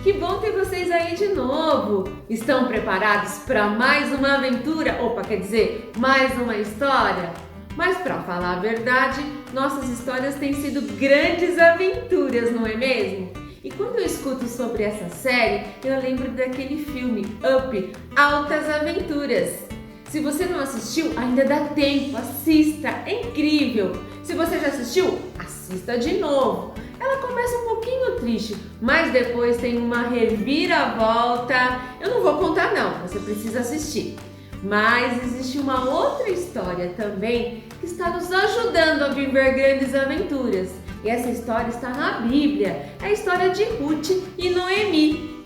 Que bom ter vocês aí de novo! Estão preparados para mais uma aventura? Opa, quer dizer, mais uma história? Mas para falar a verdade, nossas histórias têm sido grandes aventuras, não é mesmo? E quando eu escuto sobre essa série, eu lembro daquele filme Up, Altas Aventuras. Se você não assistiu, ainda dá tempo, assista, é incrível! Se você já assistiu, assista de novo. Ela começa um pouquinho triste, mas depois tem uma reviravolta. Eu não vou contar não, você precisa assistir. Mas existe uma outra história também que está nos ajudando a viver grandes aventuras. E essa história está na Bíblia, é a história de Ruth e Noemi.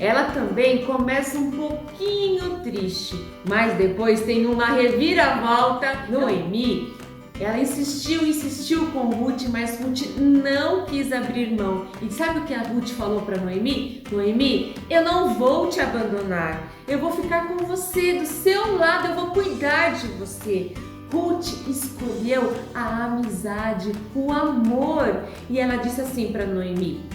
Ela também começa um pouquinho triste, mas depois tem uma reviravolta. Noemi, ela insistiu com Ruth, mas Ruth não quis abrir mão. E sabe o que a Ruth falou para Noemi? Noemi, eu não vou te abandonar, eu vou ficar com você, do seu lado, eu vou cuidar de você. Ruth escolheu a amizade, o amor. E ela disse assim para Noemi: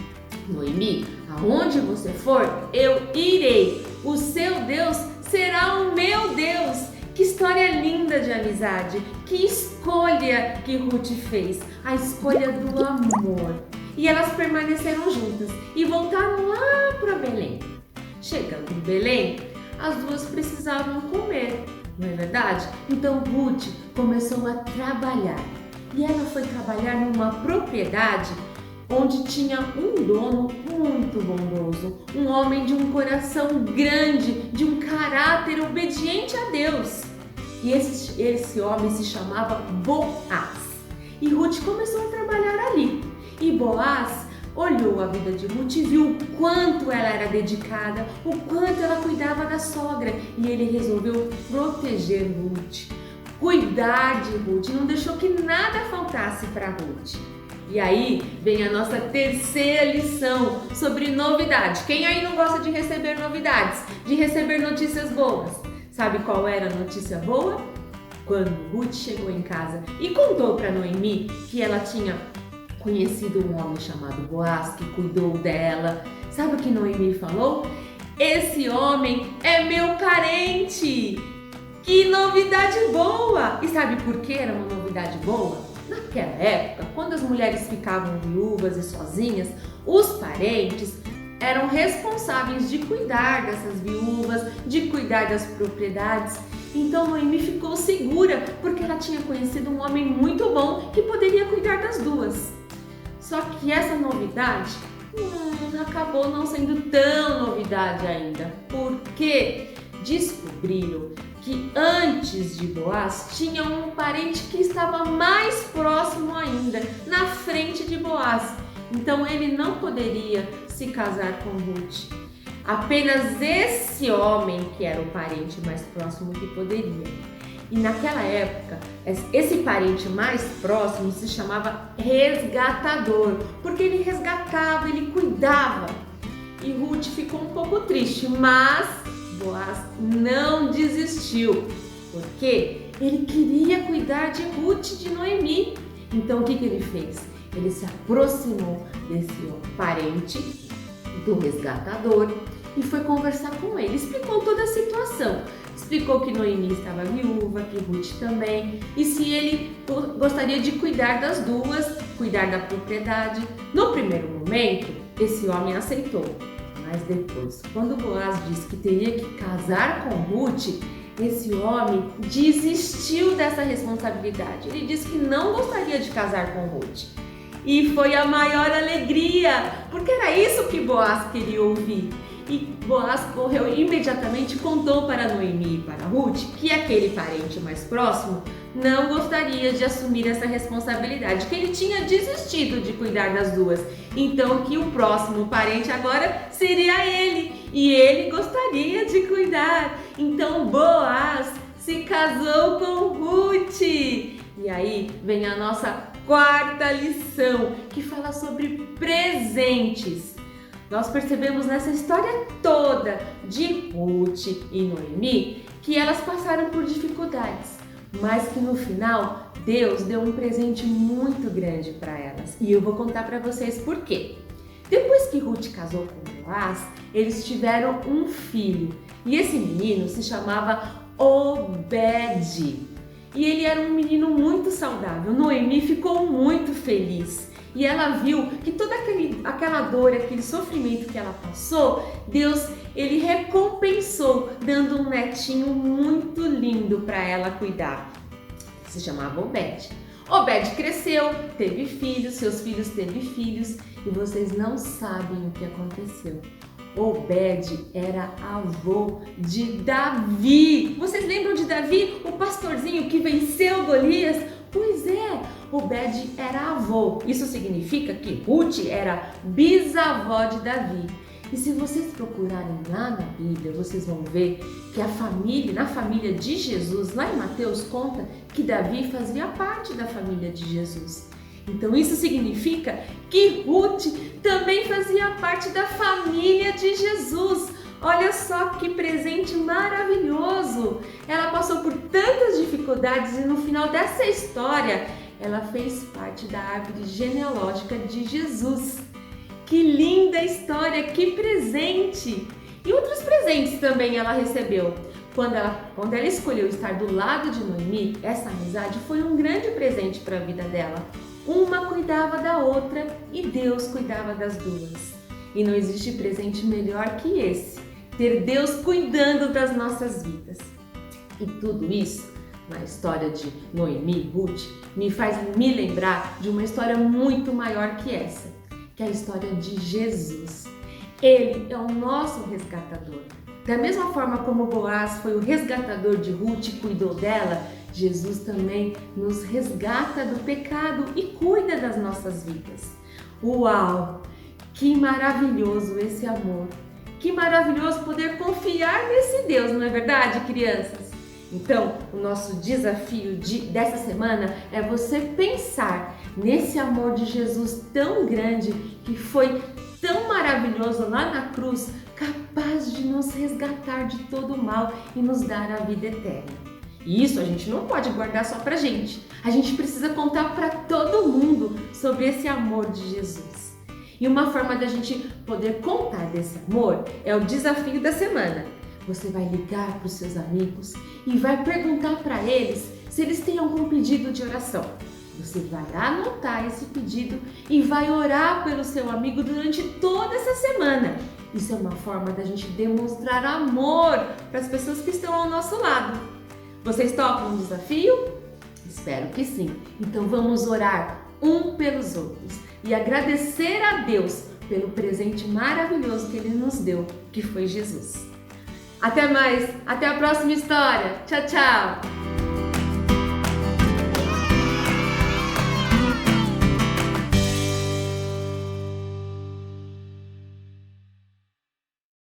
Noemi, aonde você for, eu irei. O seu Deus será o meu Deus. Que história linda de amizade. Que escolha que Ruth fez. A escolha do amor. E elas permaneceram juntas e voltaram lá para Belém. Chegando em Belém, as duas precisavam comer, não é verdade? Então Ruth começou a trabalhar. E ela foi trabalhar numa propriedade onde tinha um dono muito bondoso, um homem de um coração grande, de um caráter obediente a Deus. E esse homem se chamava Boaz. E Ruth começou a trabalhar ali. E Boaz olhou a vida de Ruth e viu o quanto ela era dedicada, o quanto ela cuidava da sogra. E ele resolveu proteger Ruth, cuidar de Ruth, não deixou que nada faltasse para Ruth. E aí vem a nossa terceira lição sobre novidade. Quem aí não gosta de receber novidades, de receber notícias boas? Sabe qual era a notícia boa? Quando Ruth chegou em casa e contou para Noemi que ela tinha conhecido um homem chamado Boaz que cuidou dela. Sabe o que Noemi falou? Esse homem é meu parente! Que novidade boa! E sabe por que era uma novidade boa? Naquela época, quando as mulheres ficavam viúvas e sozinhas, os parentes eram responsáveis de cuidar dessas viúvas, de cuidar das propriedades. Então Noemi ficou segura porque ela tinha conhecido um homem muito bom que poderia cuidar das duas. Só que essa novidade acabou não sendo tão novidade ainda, porque descobriram que antes de Boaz tinha um parente que estava mais próximo ainda, na frente de Boaz. Então ele não poderia se casar com Ruth. Apenas esse homem que era o parente mais próximo que poderia. E naquela época, esse parente mais próximo se chamava resgatador, porque ele resgatava, ele cuidava. E Ruth ficou um pouco triste, mas Boaz não desistiu, porque ele queria cuidar de Ruth, de Noemi. Então o que ele fez? Ele se aproximou desse parente do resgatador e foi conversar com ele. Explicou toda a situação. Explicou que Noemi estava viúva, que Ruth também, e se ele gostaria de cuidar das duas, cuidar da propriedade. No primeiro momento, esse homem aceitou. Mas depois, quando Boaz disse que teria que casar com Ruth, esse homem desistiu dessa responsabilidade. Ele disse que não gostaria de casar com Ruth. E foi a maior alegria, porque era isso que Boaz queria ouvir. E Boaz correu imediatamente e contou para Noemi e para Ruth que aquele parente mais próximo não gostaria de assumir essa responsabilidade, que ele tinha desistido de cuidar das duas. Então que o próximo parente agora seria ele e ele gostaria de cuidar. Então Boaz se casou com Ruth. E aí vem a nossa quarta lição, que fala sobre presentes. Nós percebemos nessa história toda de Ruth e Noemi que elas passaram por dificuldades, mas que no final Deus deu um presente muito grande para elas. E eu vou contar para vocês por quê. Depois que Ruth casou com Boaz, eles tiveram um filho. E esse menino se chamava Obed. E ele era um menino muito saudável. Noemi ficou muito feliz. E ela viu que toda aquela dor, aquele sofrimento que ela passou, Deus, ele recompensou, dando um netinho muito lindo para ela cuidar. Se chamava Obed. Obed cresceu, teve filhos, seus filhos teve filhos, e vocês não sabem o que aconteceu. Obed era avô de Davi. Vocês lembram de Davi, o pastorzinho que venceu Golias? Pois é, Obed era avô. Isso significa que Ruth era bisavó de Davi. E se vocês procurarem lá na Bíblia, vocês vão ver que na família de Jesus, lá em Mateus, conta que Davi fazia parte da família de Jesus. Então isso significa que Ruth também fazia parte da família de Jesus. Olha só que presente maravilhoso! Ela passou por tantas dificuldades e no final dessa história, ela fez parte da árvore genealógica de Jesus. Que linda história, que presente! E outros presentes também ela recebeu. Quando ela escolheu estar do lado de Noemi, essa amizade foi um grande presente para a vida dela. Uma cuidava da outra e Deus cuidava das duas. E não existe presente melhor que esse, ter Deus cuidando das nossas vidas. E tudo isso, na história de Noemi e Ruth, me faz me lembrar de uma história muito maior que essa, que é a história de Jesus. Ele é o nosso resgatador. Da mesma forma como Boaz foi o resgatador de Ruth e cuidou dela, Jesus também nos resgata do pecado e cuida das nossas vidas. Uau! Que maravilhoso esse amor! Que maravilhoso poder confiar nesse Deus, não é verdade, crianças? Então, o nosso desafio dessa semana é você pensar nesse amor de Jesus tão grande, que foi tão maravilhoso lá na cruz, capaz de nos resgatar de todo o mal e nos dar a vida eterna. E isso a gente não pode guardar só pra gente. A gente precisa contar para todo mundo sobre esse amor de Jesus. E uma forma da gente poder contar desse amor é o desafio da semana. Você vai ligar para os seus amigos e vai perguntar para eles se eles têm algum pedido de oração. Você vai anotar esse pedido e vai orar pelo seu amigo durante toda essa semana. Isso é uma forma da gente demonstrar amor para as pessoas que estão ao nosso lado. Vocês topam o desafio? Espero que sim. Então vamos orar um pelos outros e agradecer a Deus pelo presente maravilhoso que Ele nos deu, que foi Jesus. Até mais, até a próxima história. Tchau, tchau!